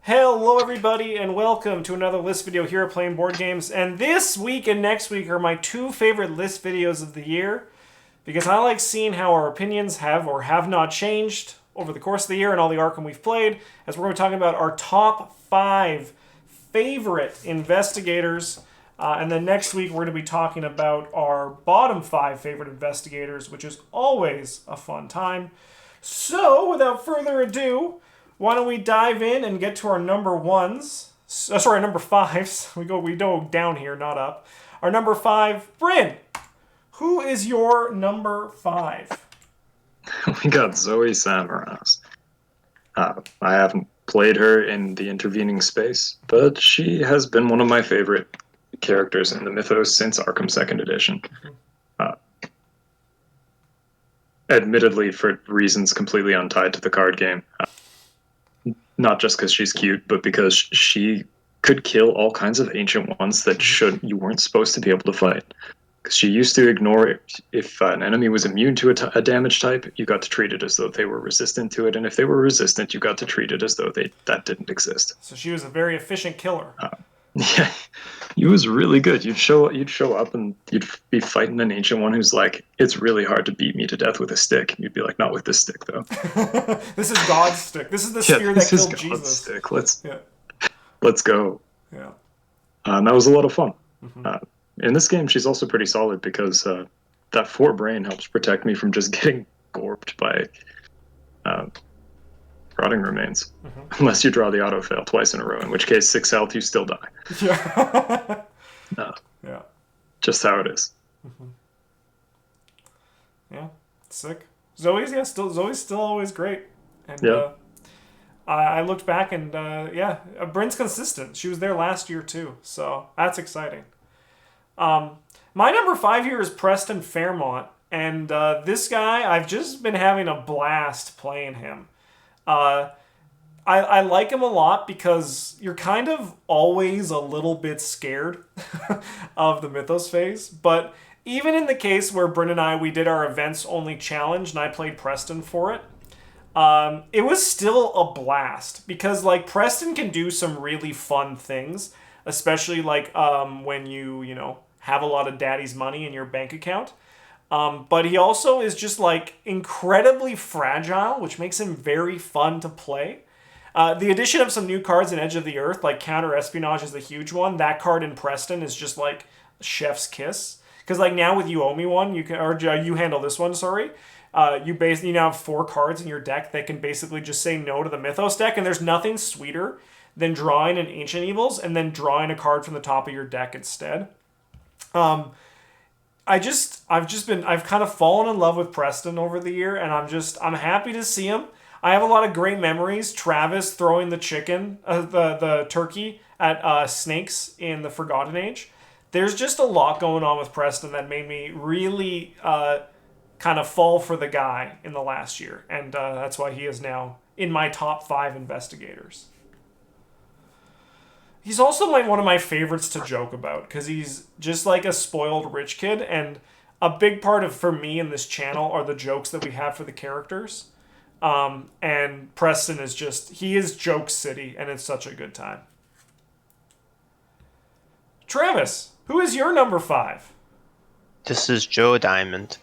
Hello, everybody, and welcome to another list video here at Playing Board Games. And this week and next week are my two favorite list videos of the year because I like seeing how our opinions have or have not changed over the course of the year and all the Arkham we've played, as we're going to be talking about our top 5 favorite investigators. And then next week, we're going to be talking about our bottom 5 favorite investigators, which is always a fun time. So, without further ado, why don't we dive in and get to our number ones? Number fives. We go down here, not up. Our number 5, Bryn. Who is your number 5? We got Zoe Samaras. I haven't played her in the intervening space, but she has been one of my favorite characters in the mythos since Arkham Second Edition. Admittedly, for reasons completely untied to the card game. Not just because she's cute, but because she could kill all kinds of ancient ones that you weren't supposed to be able to fight. Because she used to ignore it. If an enemy was immune to a damage type, you got to treat it as though they were resistant to it, and if they were resistant, you got to treat it as though that didn't exist. So she was a very efficient killer. Yeah, he was really good. You'd show up and you'd be fighting an ancient one who's like, "It's really hard to beat me to death with a stick." You'd be like, "Not with this stick, though." This is God's stick. This is the spear that killed God's Jesus. Stick. Let's go. Yeah. And that was a lot of fun. Mm-hmm. In this game, she's also pretty solid because that 4 brain helps protect me from just getting gorped by rotting remains. Mm-hmm. Unless you draw the auto fail twice in a row, in which case 6 health, you still die. Yeah. Yeah. Just how it is. Mm-hmm. Yeah. Sick. Zoe's still always great. And Yeah. I looked back and Bryn's consistent. She was there last year too, so that's exciting. My number 5 here is Preston Fairmont, and this guy, I've just been having a blast playing him. I like him a lot because you're kind of always a little bit scared of the Mythos phase, but even in the case where Bryn and we did our events only challenge and I played Preston for it, it was still a blast because like Preston can do some really fun things, especially like when you have a lot of daddy's money in your bank account. But he also is just like incredibly fragile, which makes him very fun to play. The addition of some new cards in Edge of the Earth, like Counter Espionage is the huge one. That card in Preston is just like chef's kiss. Because like now with You Owe Me One, you handle this one, sorry. You now have 4 cards in your deck that can basically just say no to the Mythos deck, and there's nothing sweeter than drawing an Ancient Evils and then drawing a card from the top of your deck instead. I've kind of fallen in love with Preston over the year, and I'm happy to see him. I have a lot of great memories. Travis throwing the the turkey at snakes in the Forgotten Age. There's just a lot going on with Preston that made me really kind of fall for the guy in the last year, and that's why he is now in my top 5 investigators. He's also one of my favorites to joke about because he's just like a spoiled rich kid, and a big part for me in this channel are the jokes that we have for the characters. And Preston he is joke city, and it's such a good time. Travis, who is your number 5? This is Joe Diamond.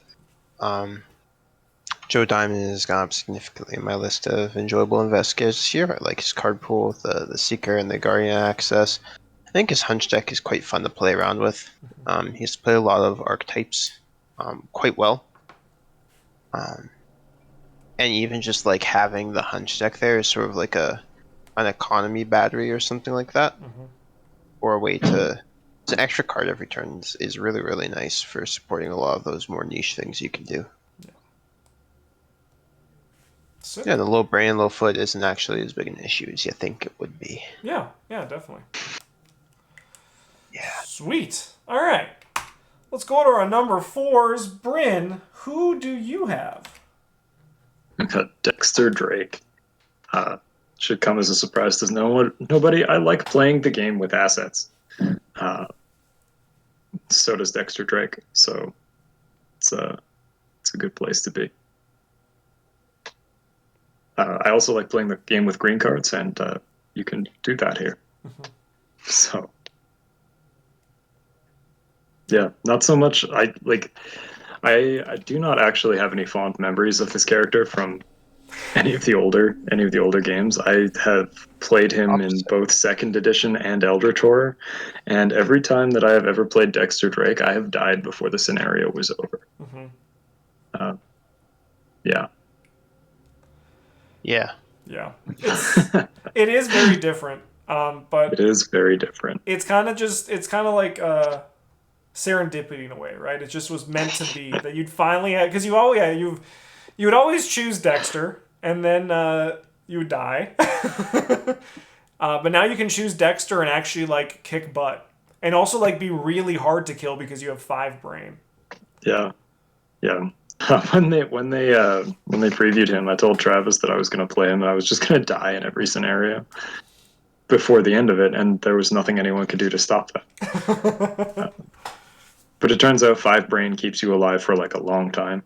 Joe Diamond has gone up significantly in my list of enjoyable investigators this year. I like his card pool with the Seeker and the Guardian access. I think his Hunch deck is quite fun to play around with. He has to play a lot of archetypes quite well. And even just like having the Hunch deck there is sort of like an economy battery or something like that. Mm-hmm. Or a way to... It's an extra card every turn is really, really nice for supporting a lot of those more niche things you can do. Yeah, the low brain, low foot isn't actually as big an issue as you think it would be. Yeah, definitely. Yeah. Sweet. All right. Let's go to our number 4s. Bryn, who do you have? Dexter Drake. Should come as a surprise to nobody. I like playing the game with assets. So does Dexter Drake. So it's a good place to be. I also like playing the game with green cards, and you can do that here. So yeah, not so much. I do not actually have any fond memories of this character from any of the older games. I have played him in Opposite. both Second Edition and Elder Torah, and every time that I have ever played Dexter Drake, I have died before the scenario was over. Uh, yeah. Yeah. Yeah. It is very different. But It is very different. it's kind of like serendipity in a way, right? It just was meant to be that you'd finally have, because you would always choose Dexter, and then you would die. But now you can choose Dexter and actually like kick butt, and also like be really hard to kill because you have 5 brain. Yeah. Yeah. When they previewed him, I told Travis that I was going to play him and I was just going to die in every scenario before the end of it, and there was nothing anyone could do to stop that. But it turns out 5 brain keeps you alive for like a long time.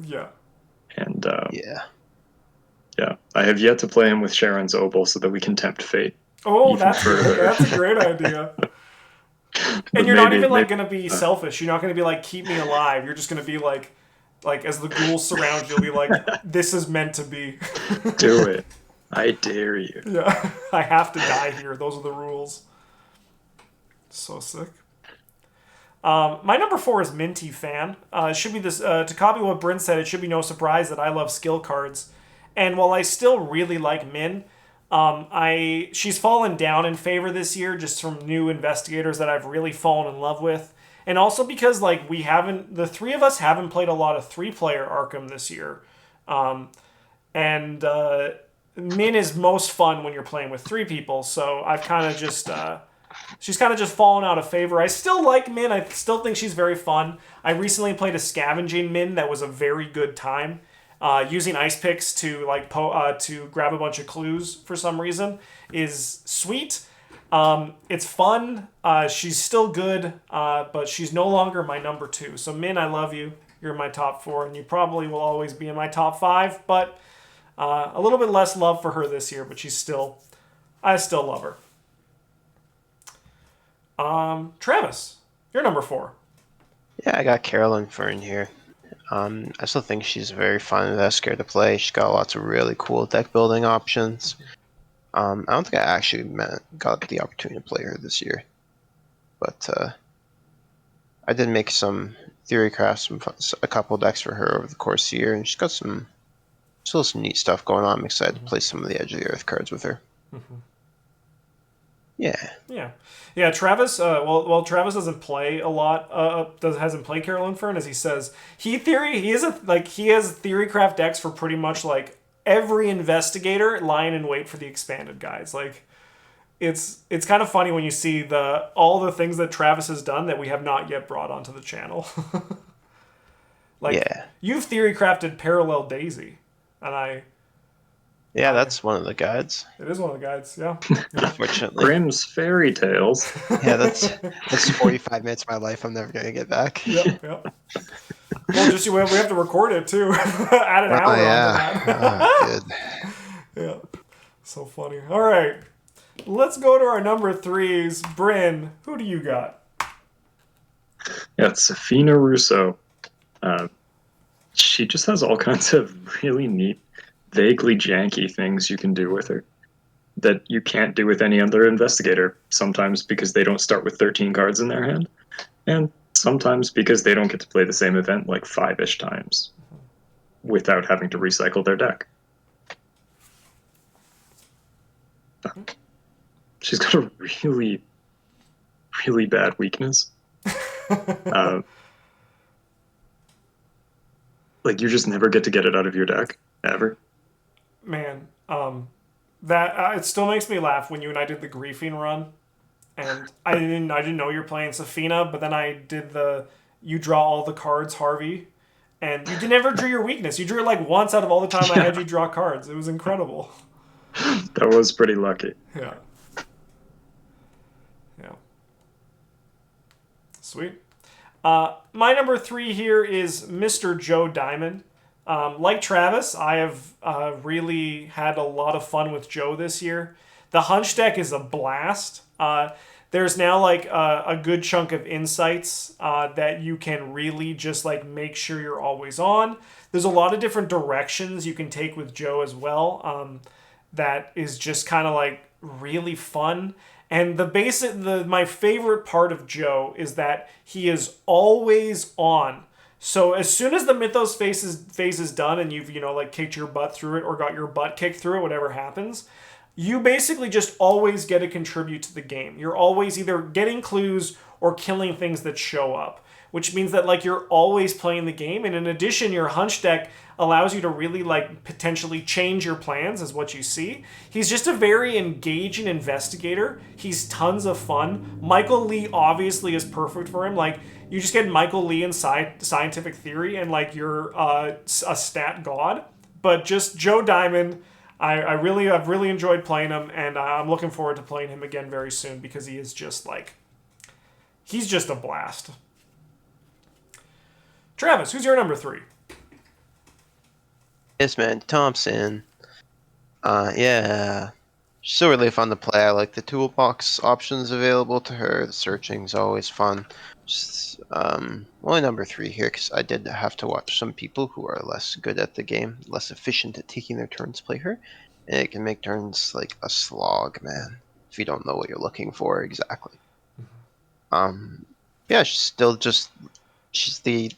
Yeah. And Yeah. yeah, I have yet to play him with Sharon's Obel so that we can tempt fate. Oh, even further. that's a great idea. But And you're not even like maybe- gonna be selfish. You're not gonna be like, keep me alive. You're just gonna be like as the ghouls surround you, you'll be like, this is meant to be. do it. I dare you. Yeah, I have to die here. Those are the rules. So sick. My number 4 is Minty Fan. It should be this. To copy what Bryn said, it should be no surprise that I love skill cards. And while I still really like Min, she's fallen down in favor this year just from new investigators that I've really fallen in love with. And also because like the 3 of us haven't played a lot of 3-player Arkham this year. And Min is most fun when you're playing with 3 people. So I've kind of just she's kind of just fallen out of favor. I still like Min. I still think she's very fun. I recently played a scavenging Min that was a very good time. Using ice picks to to grab a bunch of clues for some reason is sweet. It's fun. She's still good, but she's no longer my number 2. So Min, I love you. You're in my top 4, and you probably will always be in my top 5. But a little bit less love for her this year, but I still love her. Travis, you're number 4. Yeah, I got Carolyn Fern here. I still think she's a very fun investigator to play. She's got lots of really cool deck building options. I don't think I actually got the opportunity to play her this year, but I did make some a couple decks for her over the course of the year, and she's got still some neat stuff going on. I'm excited to play some of the Edge of the Earth cards with her. Yeah. Yeah. Travis. Travis doesn't play a lot. Hasn't played Carolyn Fern, as he says. He has Theorycraft decks for pretty much like every investigator lying in wait for the expanded guys. Like, it's kind of funny when you see all the things that Travis has done that we have not yet brought onto the channel. You've Theorycrafted Parallel Daisy, and Yeah, that's one of the guides. it is one of the guides. Yeah. Unfortunately. Grimm's Fairy Tales. Yeah, that's 45 minutes of my life I'm never gonna get back. Yeah. Well, we have to record it too. Add an hour onto that. Good. Yeah. So funny. All right. Let's go to our number 3s. Bryn, who do you got? Yeah, it's Safina Russo. She just has all kinds of really neat, vaguely janky things you can do with her that you can't do with any other investigator. Sometimes because they don't start with 13 cards in their hand, and sometimes because they don't get to play the same event like 5-ish times without having to recycle their deck. She's got a really, really bad weakness. Like, you just never get to get it out of your deck, ever. Man, that it still makes me laugh when you and I did the griefing run, and I didn't know you were playing Safina, but then I did you draw all the cards, Harvey, and you never drew your weakness. You drew it like once out of all the time I had you draw cards. It was incredible. That was pretty lucky. Yeah. Sweet. My number 3 here is Mr. Joe Diamond. Like Travis, I have really had a lot of fun with Joe this year. The Hunch deck is a blast. There's now like a good chunk of insights that you can really just like make sure you're always on. There's a lot of different directions you can take with Joe as well. That is just kind of like really fun. And my favorite part of Joe is that he is always on. So as soon as the Mythos phase is done and you've, like kicked your butt through it or got your butt kicked through it, whatever happens, you basically just always get to contribute to the game. You're always either getting clues or killing things that show up, which means that like you're always playing the game. And in addition, your Hunch deck allows you to really like potentially change your plans as what you see. He's just a very engaging investigator. He's tons of fun. Michael Lee obviously is perfect for him. Like you just get Michael Lee in scientific theory and like you're a stat god. But just Joe Diamond, I've really enjoyed playing him, and I'm looking forward to playing him again very soon because he is just like, he's just a blast. Travis, who's your number 3? Yes, man, Thompson. Yeah. She's still really fun to play. I like the toolbox options available to her. The searching's always fun. Just, only number 3 here because I did have to watch some people who are less good at the game, less efficient at taking their turns play her. And it can make turns like a slog, man, if you don't know what you're looking for exactly. Yeah, she's the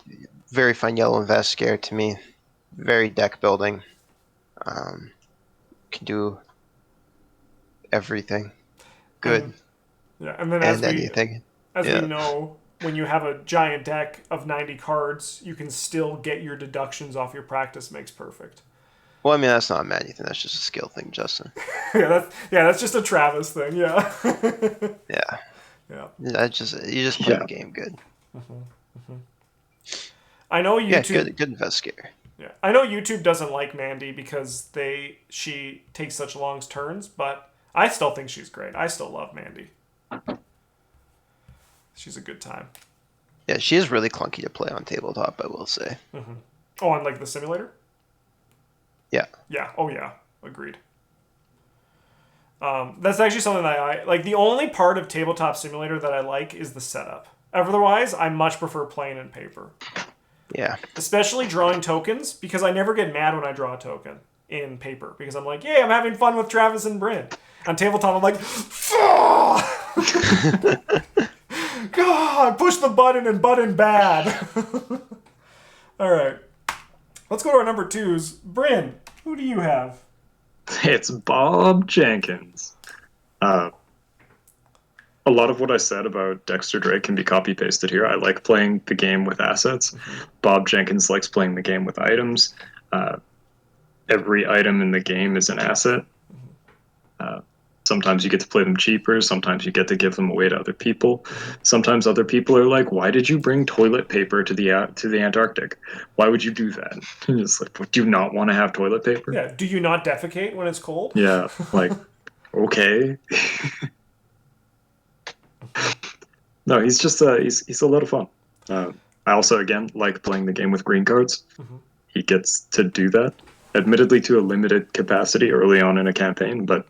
very fun yellow investigator to me. Very deck building. Can do everything. Good. And then anything. As we know, when you have a giant deck of 90 cards, you can still get your deductions off your practice makes perfect. Well, I mean, that's not a Maddie thing. That's just a skill thing, Justin. That's just a Travis thing. Yeah. Yeah. Yeah. You just play the game good. I know YouTube. Yeah, good investigator. Yeah, I know YouTube doesn't like Mandy because she takes such long turns, but I still think she's great. I still love Mandy. She's a good time. Yeah, she is really clunky to play on tabletop, I will say. Mm-hmm. Oh, on like the simulator? Yeah. Yeah. Oh, yeah. Agreed. That's actually something that I like. The only part of Tabletop Simulator that I like is the setup. Otherwise, I much prefer playing in paper. Yeah. Especially drawing tokens, because I never get mad when I draw a token in paper. Because I'm like, yay, I'm having fun with Travis and Bryn. On tabletop, I'm like, God, push the button and button bad. All right. Let's go to our number 2s. Bryn, who do you have? It's Bob Jenkins. A lot of what I said about Dexter Drake can be copy-pasted here. I like playing the game with assets. Mm-hmm. Bob Jenkins likes playing the game with items. Every item in the game is an asset. Sometimes you get to play them cheaper. Sometimes you get to give them away to other people. Sometimes other people are like, "Why did you bring toilet paper to the Antarctic? Why would you do that?" And it's like, "Do you not want to have toilet paper?" Yeah. Do you not defecate when it's cold? Yeah. Like, okay. No, he's just he's a lot of fun. I also again like playing the game with green cards. Mm-hmm. He gets to do that, admittedly to a limited capacity early on in a campaign, but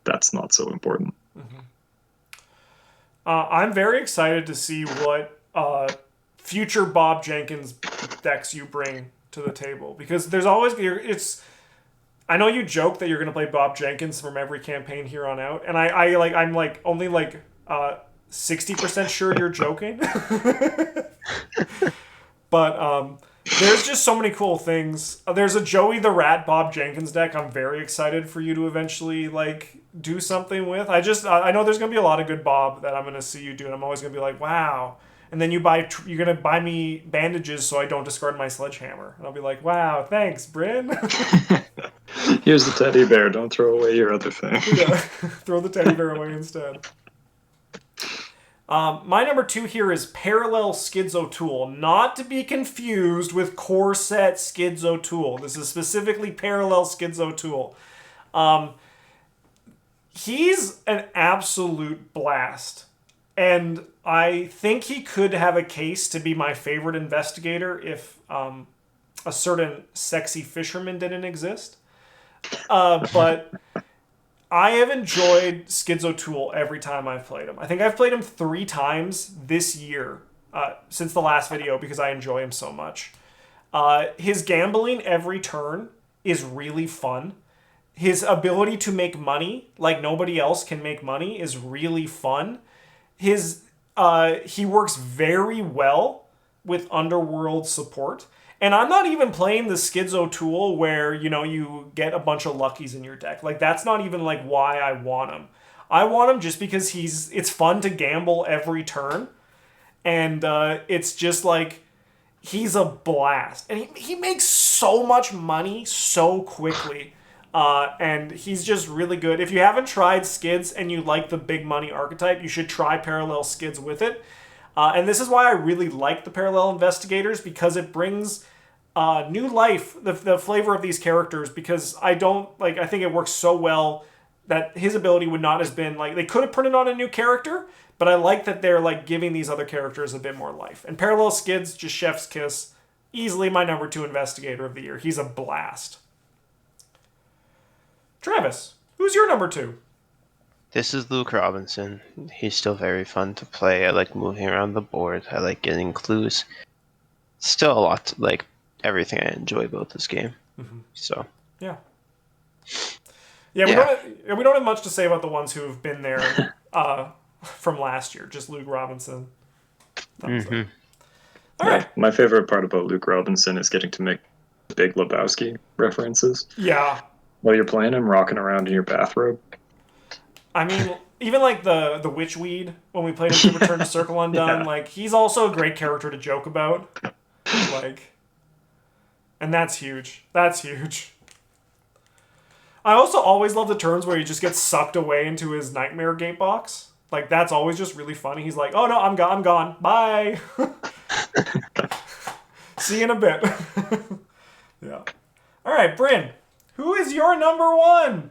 that's not so important. Mm-hmm. I'm very excited to see what future Bob Jenkins decks you bring to the table, because there's always I know you joke that you're going to play Bob Jenkins from every campaign here on out, and I'm only 60% sure you're joking. But there's just so many cool things. There's a Joey the Rat Bob Jenkins deck I'm very excited for you to eventually do something with. I know there's going to be a lot of good Bob that I'm going to see you do, and I'm always going to be like, wow. And then you're going to buy me bandages so I don't discard my sledgehammer. And I'll be like, wow, thanks, Bryn. Here's the teddy bear. Don't throw away your other thing. Yeah, throw the teddy bear away instead. My number 2 here is Parallel Schizo Tool, not to be confused with Core Set Schizo Tool. This is specifically Parallel Schizo Tool. He's an absolute blast, and I think he could have a case to be my favorite investigator if a certain sexy fisherman didn't exist. But I have enjoyed Schizo Tool every time I've played him. I think I've played him 3 times this year since the last video because I enjoy him so much. His gambling every turn is really fun. His ability to make money like nobody else can make money is really fun. He works very well with underworld support. And I'm not even playing the Schizo Tool where, you get a bunch of luckies in your deck. Like, that's not even, like, why I want him. I want him just because it's fun to gamble every turn. And it's just, like, he's a blast. And he makes so much money so quickly. And he's just really good. If you haven't tried Skids and you like the big money archetype, you should try Parallel Skids with it. And this is why I really like the Parallel Investigators, because it brings new life, the flavor of these characters, because I think it works so well that his ability would not have been, like, they could have printed on a new character, but I like that they're, like, giving these other characters a bit more life. And Parallel Skids, just chef's kiss, easily my number 2 Investigator of the year. He's a blast. Travis, who's your number 2? This is Luke Robinson. He's still very fun to play. I like moving around the board. I like getting clues. Still a lot to, like, everything I enjoy about this game. Mm-hmm. So yeah, we don't have much to say about the ones who have been there from last year. Just Luke Robinson. Mm-hmm. All right. My favorite part about Luke Robinson is getting to make Big Lebowski references. Yeah. While you're playing him, rocking around in your bathrobe. I mean, even like the Witchweed, when we played him to Return to Circle Undone, like, he's also a great character to joke about. Like, and that's huge. That's huge. I also always love the turns where he just gets sucked away into his nightmare gate box. Like, that's always just really funny. He's like, oh no, I'm gone. Bye. See you in a bit. Yeah. All right, Bryn, who is your number 1?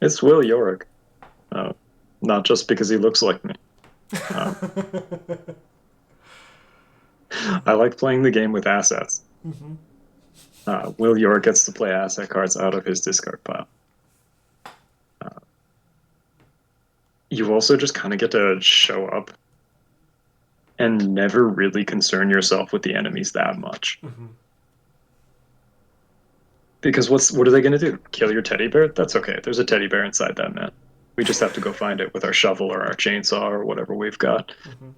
It's Will Yorick. Not just because he looks like me. I like playing the game with assets. Mm-hmm. Will Yorick gets to play asset cards out of his discard pile. You also just kind of get to show up and never really concern yourself with the enemies that much. Mm-hmm. Because what are they going to do? Kill your teddy bear? That's okay. There's a teddy bear inside that man. We just have to go find it with our shovel or our chainsaw or whatever we've got. Mm-hmm.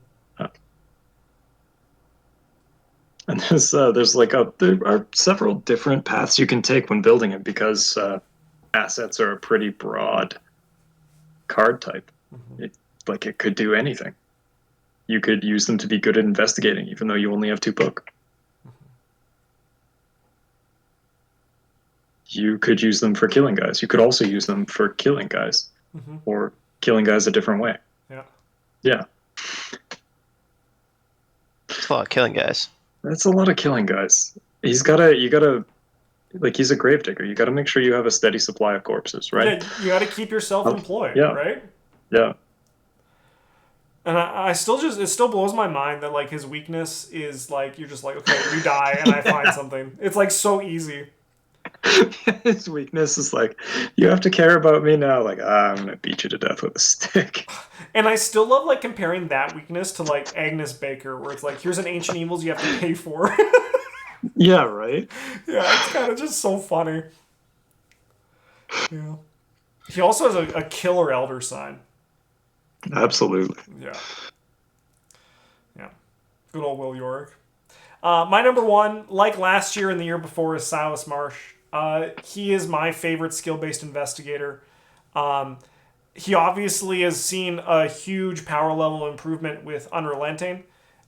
And there are several different paths you can take when building it, because assets are a pretty broad card type. Mm-hmm. It could do anything. You could use them to be good at investigating, even though you only have 2 book. You could use them for killing guys. You could also use them for killing guys. Mm-hmm. Or killing guys a different way. Yeah. It's a lot of killing guys. That's a lot of killing guys. He's a gravedigger. You gotta make sure you have a steady supply of corpses, right? Yeah, you gotta keep yourself employed, right? Yeah. And it still blows my mind that, like, his weakness is, like, you're just like, okay, you die and I find something. It's, like, so easy. His weakness is like, you have to care about me now. Like, I'm gonna beat you to death with a stick. And I still love, like, comparing that weakness to, like, Agnes Baker, where it's like, here's an Ancient Evils you have to pay for. Yeah, right? Yeah, it's kind of just so funny. Yeah. He also has a killer Elder Sign. Absolutely. Yeah. Good old Will Yorick. My number 1, like last year and the year before, is Silas Marsh. He is my favorite skill-based investigator. He obviously has seen a huge power level improvement with Unrelenting,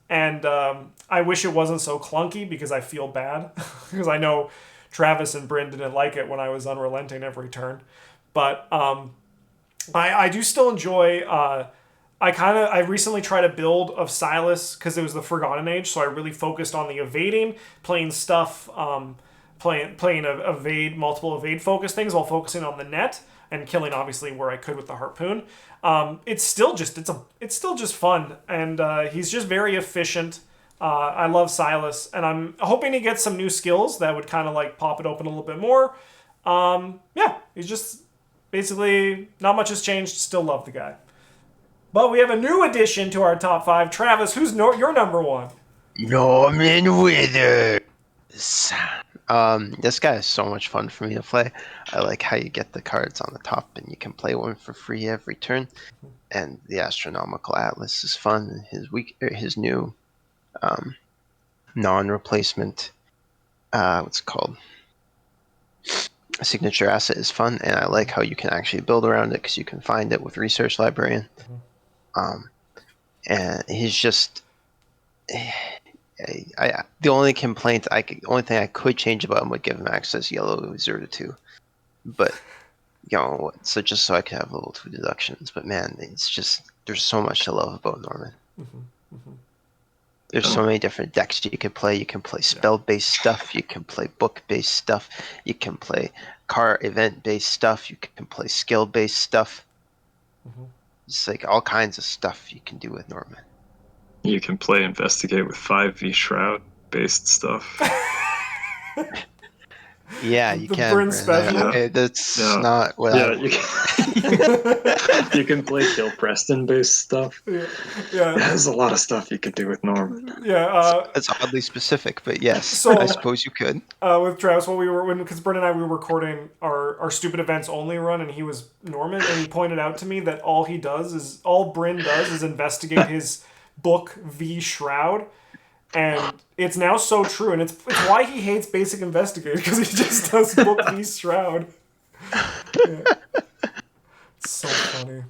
and I wish it wasn't so clunky because I feel bad. Because I know Travis and Bryn didn't like it when I was Unrelenting every turn. But I do still enjoy... I recently tried a build of Silas because it was the Forgotten Age, so I really focused on the evading, playing stuff, playing multiple evade focus things while focusing on the net and killing obviously where I could with the harpoon. It's still just fun, and he's just very efficient. I love Silas, and I'm hoping he gets some new skills that would kind of like pop it open a little bit more. He's basically, not much has changed. Still love the guy. But we have a new addition to our top 5. Travis, who's your number 1? Norman Withers. This guy is so much fun for me to play. I like how you get the cards on the top and you can play one for free every turn. And the Astronomical Atlas is fun. His new non-replacement, what's it called? A signature asset is fun, and I like how you can actually build around it because you can find it with Research Librarian. And he's just, the only thing I could change about him would give him access yellow 0-2, but so just so I could have level 2 deductions. But man, it's just there's so much to love about Norman. There's so many different decks you can play. You can play spell-based stuff. You can play book-based stuff. You can play car event-based stuff. You can play skill-based stuff. It's like all kinds of stuff you can do with Norman. You can play Investigate with 5V Shroud based stuff. Yeah, you The can. Bryn special. That's Yeah. not what Yeah, you can play Kill Preston based stuff. Yeah. There's a lot of stuff you could do with Norman. Yeah. It's oddly specific, but yes, So- I suppose you could. With Travis, because Bryn and I, we were recording our stupid events only run, and he was Norman, and he pointed out to me that all Bryn does is investigate his book V Shroud, and it's now so true, and it's why he hates Basic Investigator, because he just does book V Shroud. Yeah. It's so funny.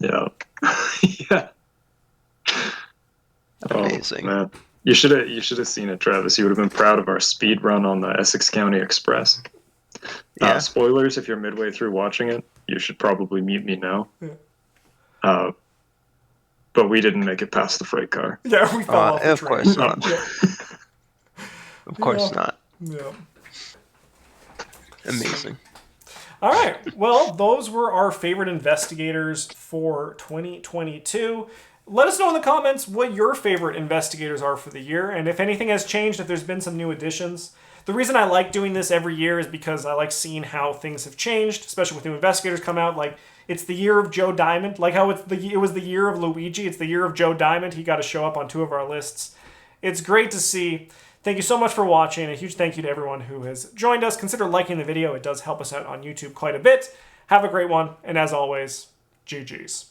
Yeah. Yeah. Amazing. Oh, man. You should have seen it, Travis. You would have been proud of our speed run on the Essex County Express. Yeah. Spoilers, if you're midway through watching it, you should probably mute me now. Yeah. But we didn't make it past the freight car. Yeah, we fell off the Of train. course not. Yeah. Of course Yeah. not. Yeah. Amazing. All right. Well, those were our favorite investigators for 2022. Let us know in the comments what your favorite investigators are for the year, and if anything has changed, if there's been some new additions. The reason I like doing this every year is because I like seeing how things have changed, especially with new investigators come out. Like, it's the year of Joe Diamond. Like how it was the year of Luigi. It's the year of Joe Diamond. He got to show up on 2 of our lists. It's great to see. Thank you so much for watching. A huge thank you to everyone who has joined us. Consider liking the video. It does help us out on YouTube quite a bit. Have a great one. And as always, GG's.